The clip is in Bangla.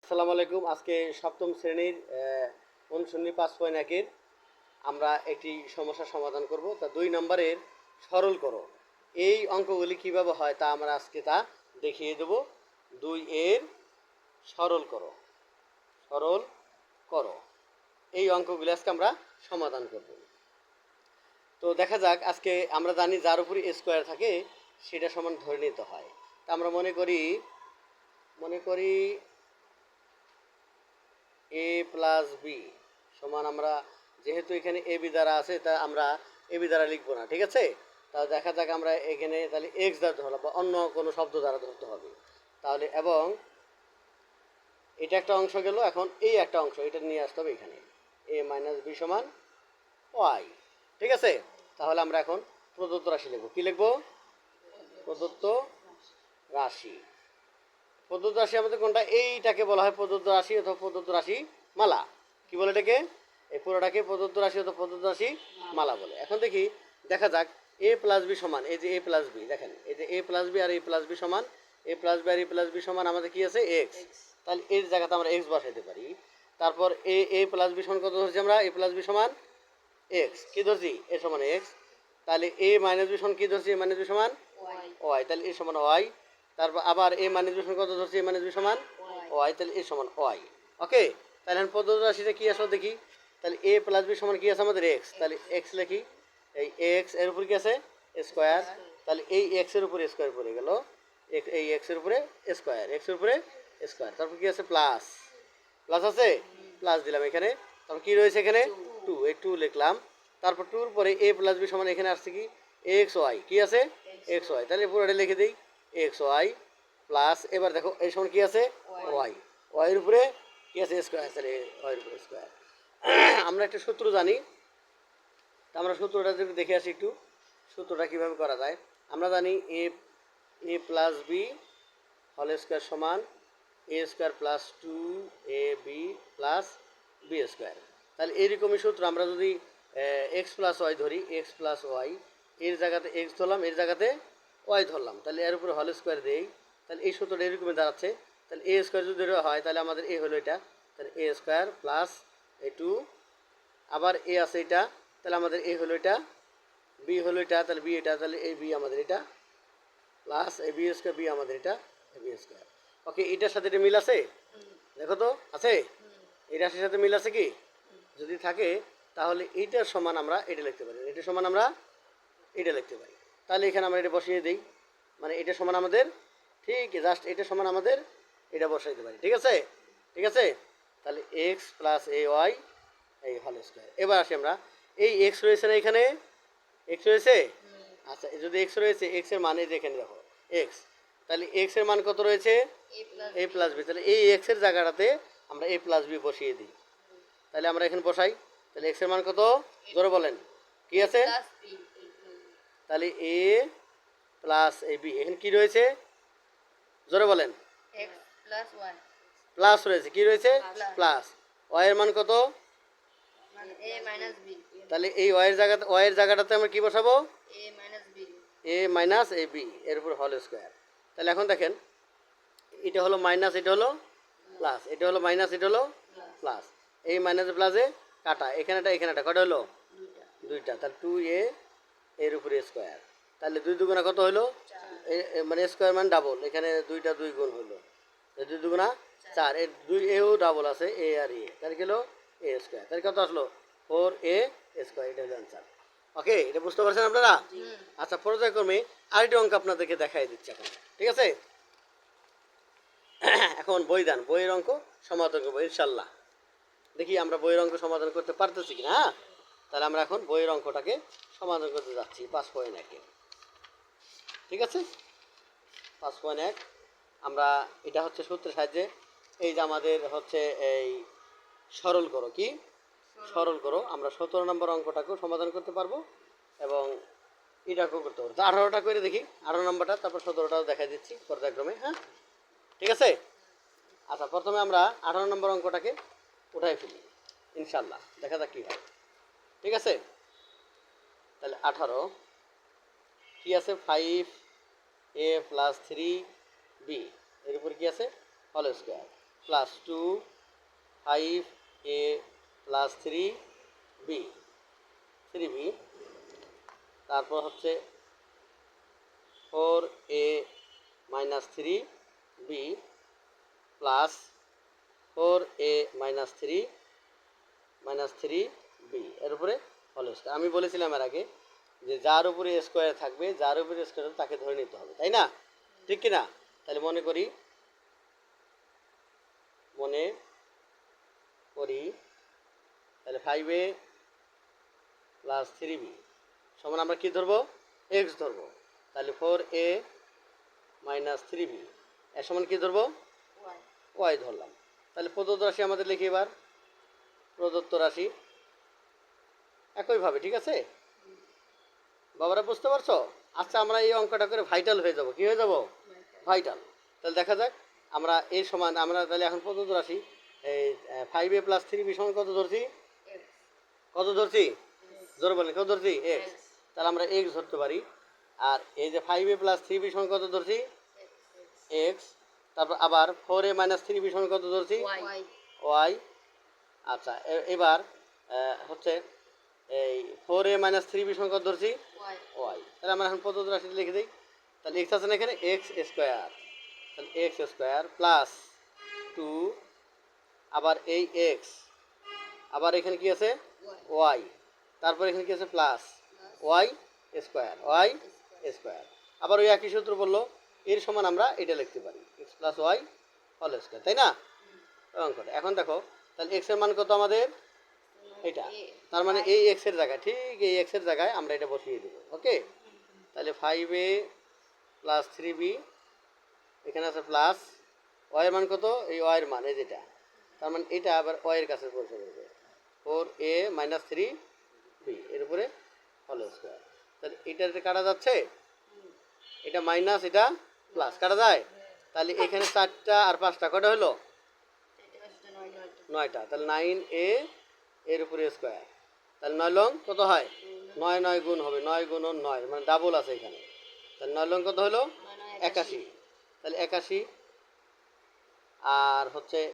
আসসালামু আলাইকুম। আজকে সপ্তম শ্রেণীর অনুশীলনী 5.1-এর আমরা একটি সমস্যার সমাধান করব। তা 2 নম্বরের সরল করো। এই অঙ্কগুলি কীভাবে হয় তা আমরা আজকে দেখিয়ে দেব। 2 এর সরল করো, সরল করো, এই অঙ্কগুলি আজকে আমরা সমাধান করব। তো দেখা যাক, আজকে আমরা জানি যার উপরে স্কোয়ার থাকে সেটা সমান ধরে নিতে হয়। তা আমরা মনে করি a প্লাস বি সমান, আমরা যেহেতু এখানে এ বি দ্বারা আছে তা আমরা এ বি দ্বারা লিখবো না, ঠিক আছে। তাহলে দেখা যাক আমরা এখানে তাহলে এক্স দ্বারা ধরলাম বা অন্য কোনো শব্দ দ্বারা ধরতে হবে। তাহলে এবং এটা একটা অংশ গেল, এখন এই একটা অংশ এটা নিয়ে আসতে হবে এখানে, এ মাইনাস বি সমান ওয়াই, ঠিক আছে। তাহলে আমরা এখন প্রদত্ত রাশি লিখবো। কী লিখবো? প্রদত্ত রাশি। প্রদত্ত রাশি আমাদের কোনটা? এইটাকে বলা হয় প্রদত্ত রাশি অথবা প্রদত্ত রাশি মালা। কি বলে এটাকে? এই পুরোটাকে প্রদত্ত রাশি অথবা প্রদত্ত রাশি মালা বলে। এখন দেখা যাক এ প্লাস বি সমান, এই যে এ প্লাস বি, দেখেন এই যে এ প্লাস বি আর এ প্লাস বি সমান, এ প্লাস বি আর এ প্লাস বি সমান আমাদের কি আছে? এক্স। তাহলে এর জায়গাতে আমরা এক্স বসাইতে পারি। তারপর এ প্লাস বি সমান কত ধরছি আমরা? এ প্লাস বি সমান এক্স। কী ধরছি? এ সমান এক্স। তাহলে এ মাইনাস বি সমান কী ধরছি? এ মাইনাস বি সমান ওয়াই। তাহলে এ সমান ওয়াই। তারপর আবার এ মাইনাস বি সমান কত ধরছি? এ মাইনাস বি সমান ওয়াই। তাহলে এ সমান ওয়াই। ওকে, তাহলে এখন প্রদত্ত রাশিটা কী আসলে দেখি। তাহলে এ প্লাস বি সমান কী আছে আমাদের? এক্স। তাহলে এক্স লিখি। এই এক্স এর উপরে কী আছে? স্কোয়ার। তাহলে এই এক্সের উপরে স্কোয়ার পড়ে গেল, এই এক্সের উপরে স্কোয়ার, এক্সের উপরে স্কোয়ার। তারপর কী আছে? প্লাস, প্লাস আছে, প্লাস দিলাম এখানে। তারপর কী রয়েছে এখানে? টু, এই টু লিখলাম। তারপর টুর পরে এ প্লাস বি সমান এখানে আসছে কি? X y. কী আছে? X y. তাহলে পুরোটা লিখে দিই, এক্স ওয়াই প্লাস, এবার দেখো এই সময় কী আছে? ওয়াই। ওয়াইয়ের উপরে কী আছে? স্কোয়ার। তাহলে ওয়াইয়ের উপরে স্কোয়ার। আমরা একটা সূত্র জানি, তা আমরা সূত্রটা যদি দেখে আসি একটু, সূত্রটা কীভাবে করা যায়। আমরা জানি এ প্লাস বি হোল স্কোয়ার সমান এ square plus two A B plus B square. তাহলে এইরকমই সূত্র আমরা যদি এক্স প্লাস ওয়াই ধরি, এক্স প্লাস ওয়াই, এর জায়গাতে এক্স ধরলাম, এর জায়গাতে ওয়াই ধরলাম, তাহলে এর উপরে হোল স্কোয়ার দেই। তাহলে এই সূত্রটা এরকমই দাঁড়াচ্ছে। তাহলে এ স্কোয়ার যদি হয় তাহলে আমাদের এ হলো এটা, তাহলে এ স্কোয়ার প্লাস এ টু, আবার এ আছে এটা, তাহলে আমাদের এ হলো এটা, বি হলো এটা, তাহলে বি এটা, তাহলে এই বি আমাদের এটা plus A B square, B আমাদের এটা, এ বি স্কোয়ার। ওকে, এটার সাথে এটা মিল আছে? দেখো তো আছে? এই রাশির সাথে মিল আছে কি? যদি থাকে তাহলে এইটার সমান আমরা এটা লিখতে পারি, এটার সমান আমরা এটা লিখতে পারি। তাহলে এখানে আমরা এটা বসিয়ে দিই, মানে এটা সমান আমাদের, ঠিক জাস্ট এটা সমান আমাদের এটা বসাই দিতে পারি, ঠিক আছে, ঠিক আছে। তাহলে এক্স প্লাস এ ওয়াই এই হোল স্কোয়ার। এবার আসি আমরা, এই এক্স রয়েছে না এখানে? এক্স রয়েছে? আচ্ছা, যদি এক্স রয়েছে, এক্স এর মানে যেখানে দেখো এক্স, তাহলে এক্স এর মান কত রয়েছে? এ প্লাস বি। তাহলে এই এক্স এর জায়গাটাতে আমরা এ প্লাস বি বসিয়ে দিই। তাহলে আমরা এখানে বসাই, তাহলে এক্স এর মান কত? জোরে বলেন, কি আছে? তাহলে এ প্লাস এ বি, এখানে কি রয়েছে? জোরে বলেন। প্লাস রয়েছে, কি রয়েছে? প্লাস। ওয়াই এর মান কত? তাহলে এই ওয়াইয়ের জায়গাটাতে আমরা কি বসাবো? এ মাইনাস এ বি এর উপর হোল স্কোয়ার। তাহলে এখন দেখেন, এটা হলো মাইনাস, এটা হলো প্লাস, এটা হলো মাইনাস, এটা হলো প্লাস। এই মাইনাস প্লাসে কাটা, এখানেটা এখানেটা কটা হলো? দুইটা। তাহলে টু এ এর উপরে স্কোয়ার। তাহলে দুই দুগুণা কত হলো? মানে স্কোয়ার মানে ডাবল, এখানে দুইটা দুই গুণ হলো, দুই দুগুণা চার, এর দুই এও ডাবল আছে, এ আর এ, তাহলে কি হলো? এ স্কোয়ার। তাহলে কত আসলো? 4a square. এটা হলো অ্যান্সার। ওকে, এটা বুঝতে পারছেন আপনারা? আচ্ছা, পর্যায়ক্রমে আরেকটি অঙ্ক আপনাদেরকে দেখাই দিচ্ছি এখন, ঠিক আছে। এখন বইদান, বইয়ের অঙ্ক সমাধান করবো ইনশাল্লাহ। দেখি আমরা বইয়ের অঙ্ক সমাধান করতে পারতেছি কিনা। হ্যাঁ, তাহলে আমরা এখন বইয়ের অঙ্কটাকে সমাধান করতে যাচ্ছি 5.1-এ, ঠিক আছে। 5.1 আমরা, এটা হচ্ছে সূত্রের সাহায্যে, এই যে আমাদের হচ্ছে এই সরল করো, কি সরল করো, আমরা 17 নম্বর অঙ্কটাকেও সমাধান করতে পারবো এবং এটাকেও করতে পারবো। 18টা করে দেখি, 18 নম্বরটা, তারপর 17টাও দেখা দিচ্ছি পর্যায়ক্রমে। হ্যাঁ, ঠিক আছে। আচ্ছা, প্রথমে আমরা 18 নম্বর অঙ্কটাকে উঠাই ফেলি ইনশাল্লাহ, দেখা যাক কী হয়, ঠিক আছে। তাহলে 18 কি আছে? 5a প্লাস 3b এর উপর কি আছে? Whole square plus 2 5a plus 3b 3b, তারপর হচ্ছে 4a minus 3b plus 4a minus 3b এর উপরে হোল স্কয়ার। আমি বলেছিলাম এর আগে যে যার উপরে স্কোয়ার থাকবে, যার উপরে স্কোয়ার তাকে ধরে নিতে হবে, তাই না? ঠিক কি না? তাহলে মনে করি তাহলে 5a প্লাস 3b সমান আমরা কি ধরবো? এক্স ধরবো। তাহলে 4a মাইনাস 3b এর সমান কি ধরবো? ওয়াই ধরলাম। তাহলে প্রদত্ত রাশি আমাদের লিখি এবার। প্রদত্ত রাশি একইভাবে, ঠিক আছে বাবারা, বুঝতে পারছো? আচ্ছা, আমরা এই অঙ্কটা করে ভাইটাল হয়ে যাব। কি হয়ে যাব? ভাইটাল। তাহলে দেখা যাক আমরা এর সমান, আমরা তাহলে এখন প্রদত্ত রাশি এই 5a প্লাস 3b সমান কত ধরছি? কত ধরছি? জোর বলেন, কত ধরছি? এক্স। তাহলে আমরা এক্স ধরতে পারি। আর এই যে 5a প্লাস 3b সমান কত ধরছি? এক্স। তারপর আবার 4a মাইনাস 3b সমান কত ধরছি? ওয়াই। আচ্ছা, এবার হচ্ছে এই 4a মাইনাস 3b সমান কত ধরছি? ওয়াই। তাহলে আমরা এখন প্রদত্ত রাশিতে লিখে দিই। তাহলে এক্স আছে না এখানে? X square. তাহলে এক্স স্কোয়ার প্লাস 2, আবার এই এক্স, আবার এখানে কি আছে? ওয়াই। তারপর এখানে কি আছে? Plus y square, y square. আবার ওই একই সূত্র বললো, এর সমান আমরা এটা লিখতে পারি, x plus y whole square, তাই না? অঙ্কটা এখন দেখো, তাহলে এক্স এর মান কত আমাদের? এটা। তার মানে এই এক্স এর জায়গায়, ঠিক এই এক্স এর জায়গায় আমরা এটা বসিয়ে দেবো। ওকে, তাহলে 5a প্লাস 3b, এখানে আছে প্লাস ওয়াই এর মান কত? এই ওয়াই এর মান, এই যেটা। তার মানে এটা আবার ওয়াই এর কাছে পৌঁছে দেবে। 4a মাইনাস 3b এর উপরে হোল স্কোয়ার। তাহলে এটা কাটা যাচ্ছে, এটা মাইনাস, এটা প্লাস, কাটা যায়। তাহলে এখানে 4টা আর 5টা কটা হলো? 9টা। তাহলে 9a এর উপরে স্কোয়ার। তাহলে 9 লং কত হয়? 9 9 গুণ হবে, 9 গুণ 9 মানে ডাবল আছে এখানে। তাহলে 9 লং কত হলো? 81। তাহলে 81 আর হচ্ছে